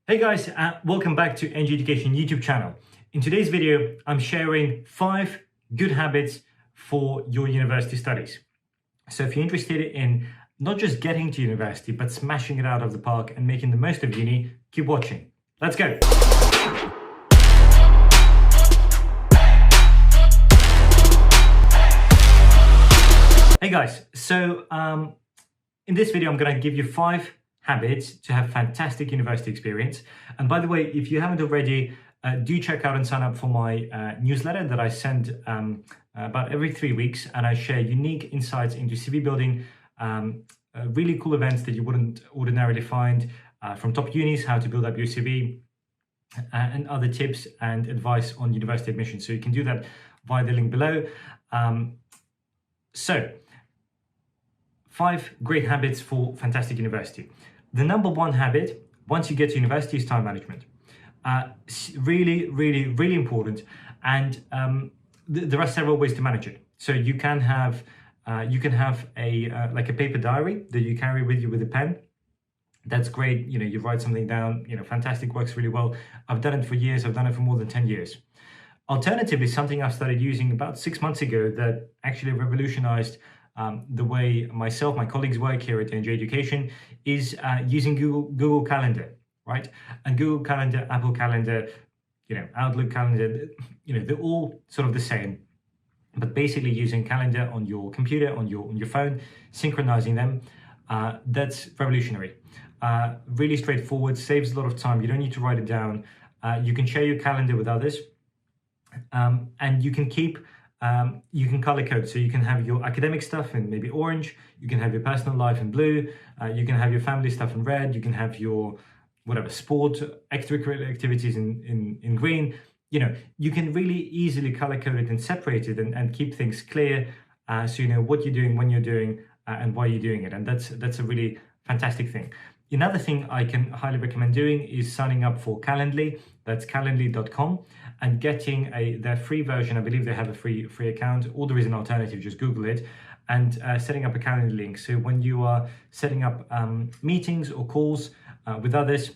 Hey guys, welcome back to A&J Education YouTube channel. In today's video, I'm sharing 5 good habits for your university studies. So if you're interested in not just getting to university, but smashing it out of the park and making the most of uni, keep watching. Let's go. Hey guys, so in this video, I'm going to give you 5 habits to have fantastic university experience. And by the way, if you haven't already, do check out and sign up for my newsletter that I send about every 3 weeks, and I share unique insights into CV building, really cool events that you wouldn't ordinarily find from top unis, how to build up your CV, and other tips and advice on university admission. So you can do that via the link below. So 5 great habits for fantastic university. The number 1 habit, once you get to university, is time management. Really important. And there are several ways to manage it. So you can have a like a paper diary that you carry with you with a pen. That's great. You know, you write something down. You know, fantastic, works really well. I've done it for years. I've done it for more than 10 years. Alternatively, something I've started using about 6 months ago that actually revolutionized the way myself, my colleagues work here at A&J Education is using Google Calendar, right? And Google Calendar, Apple Calendar, you know, Outlook Calendar, you know, they're all sort of the same, but basically using calendar on your computer, on your phone, synchronizing them, that's revolutionary. Really straightforward, saves a lot of time. You don't need to write it down. You can share your calendar with others, and you can keep you can color code, so you can have your academic stuff in maybe orange, you can have your personal life in blue, you can have your family stuff in red, you can have your whatever sport, extracurricular activities in green. You know, you can really easily color code it and separate it and keep things clear, so you know what you're doing, when you're doing, and why you're doing it. And that's a really fantastic thing. Another thing I can highly recommend doing is signing up for Calendly. That's calendly.com, and getting their free version. I believe they have a free account, or there is an alternative, just Google it, and setting up a Calendly link. So when you are setting up meetings or calls with others,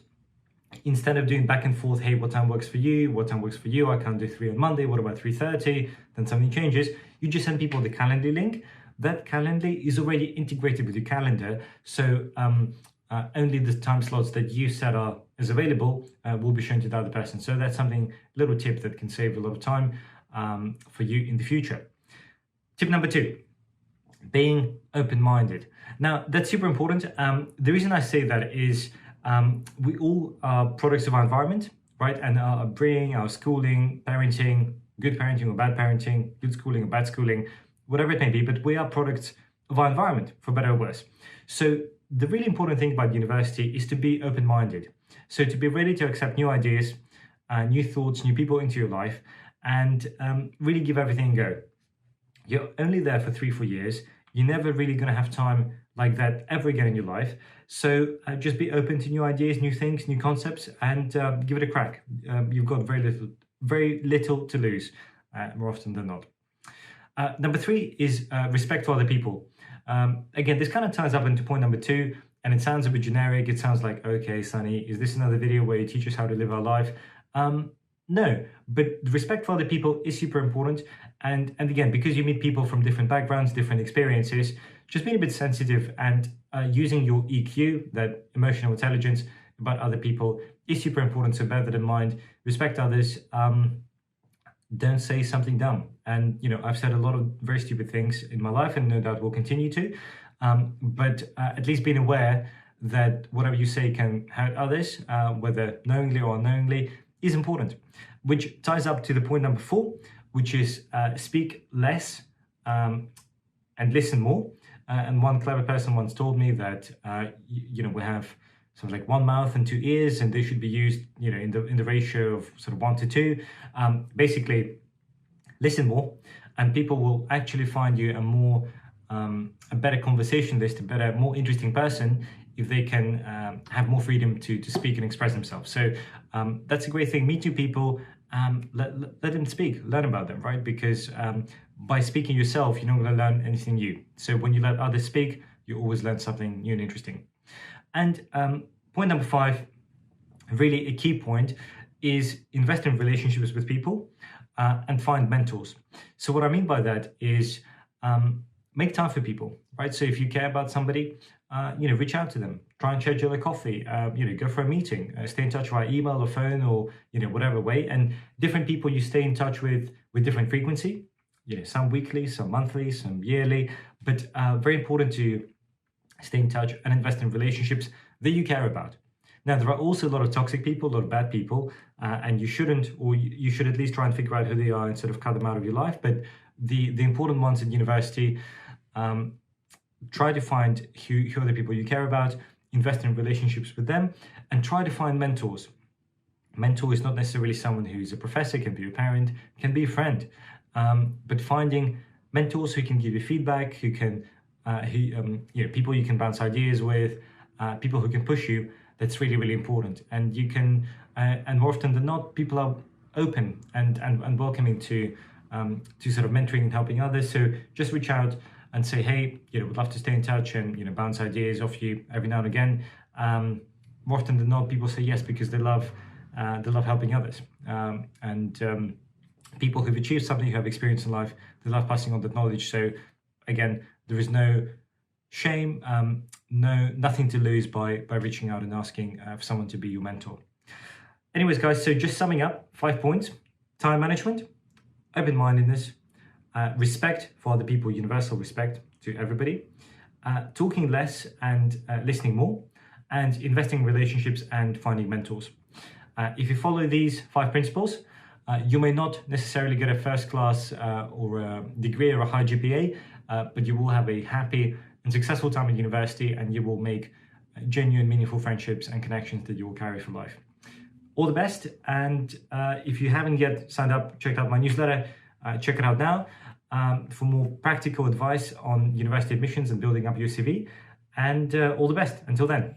instead of doing back and forth, hey, what time works for you? What time works for you? I can't do 3 on Monday. What about 3:30? Then something changes. You just send people the Calendly link. That Calendly is already integrated with your calendar. So only the time slots that you set are as available will be shown to the other person. So that's something, little tip that can save a lot of time for you in the future. Tip number 2, being open-minded. Now, that's super important. The reason I say that is we all are products of our environment, right? And our upbringing, our schooling, parenting, good parenting or bad parenting, good schooling or bad schooling, whatever it may be, but we are products of our environment, for better or worse. So the really important thing about university is to be open-minded. So to be ready to accept new ideas, new thoughts, new people into your life, and really give everything a go. You're only there for 3-4 years. You're never really going to have time like that ever again in your life. So just be open to new ideas, new things, new concepts, and give it a crack. You've got very little to lose, more often than not. Number 3 is respect for other people. Again, this kind of ties up into point number 2, and it sounds a bit generic. It sounds like, okay, Sunny, is this another video where you teach us how to live our life? No, but respect for other people is super important. And again, because you meet people from different backgrounds, different experiences, just being a bit sensitive and using your EQ, that emotional intelligence about other people, is super important. So bear that in mind, respect others. Don't say something dumb. And, you know, I've said a lot of very stupid things in my life, and no doubt will continue to. But at least being aware that whatever you say can hurt others, whether knowingly or unknowingly, is important. Which ties up to the point number 4, which is speak less and listen more. And one clever person once told me that, you know, we have sort of like 1 mouth and 2 ears, and they should be used, you know, in the ratio of sort of 1 to 2. Basically, listen more, and people will actually find you a better conversationalist, a better, more interesting person if they can have more freedom to speak and express themselves. So that's a great thing. Meet new people, let them speak, learn about them, right? Because by speaking yourself, you're not going to learn anything new. So when you let others speak, you always learn something new and interesting. And point number 5, really a key point is invest in relationships with people and find mentors. So what I mean by that is make time for people, right? So if you care about somebody, reach out to them, try and schedule a coffee, go for a meeting, stay in touch via email or phone or, whatever way. And different people you stay in touch with different frequency, some weekly, some monthly, some yearly, but very important to stay in touch and invest in relationships that you care about. Now, there are also a lot of toxic people, a lot of bad people, and you shouldn't, or you should at least try and figure out who they are and sort of cut them out of your life. But the important ones at university, try to find who are the people you care about, invest in relationships with them, and try to find mentors. Mentor is not necessarily someone who's a professor, can be a parent, can be a friend, but finding mentors who can give you feedback, who can, people you can bounce ideas with, people who can push you. That's really, really important. And you can, and more often than not, people are open and welcoming to sort of mentoring and helping others. So just reach out and say, hey, would love to stay in touch and bounce ideas off you every now and again. More often than not, people say yes because they love helping others. People who've achieved something, who have experience in life, they love passing on that knowledge. So again, there is no shame, nothing to lose by reaching out and asking for someone to be your mentor. Anyways, guys, so just summing up, 5 points: time management, open-mindedness, respect for other people, universal respect to everybody, talking less and listening more, and investing in relationships and finding mentors. If you follow these 5 principles, you may not necessarily get a first class or a degree or a high GPA, but you will have a happy and successful time at university, and you will make genuine, meaningful friendships and connections that you will carry for life. All the best, and if you haven't yet signed up, checked out my newsletter, check it out now for more practical advice on university admissions and building up your CV, and all the best. Until then.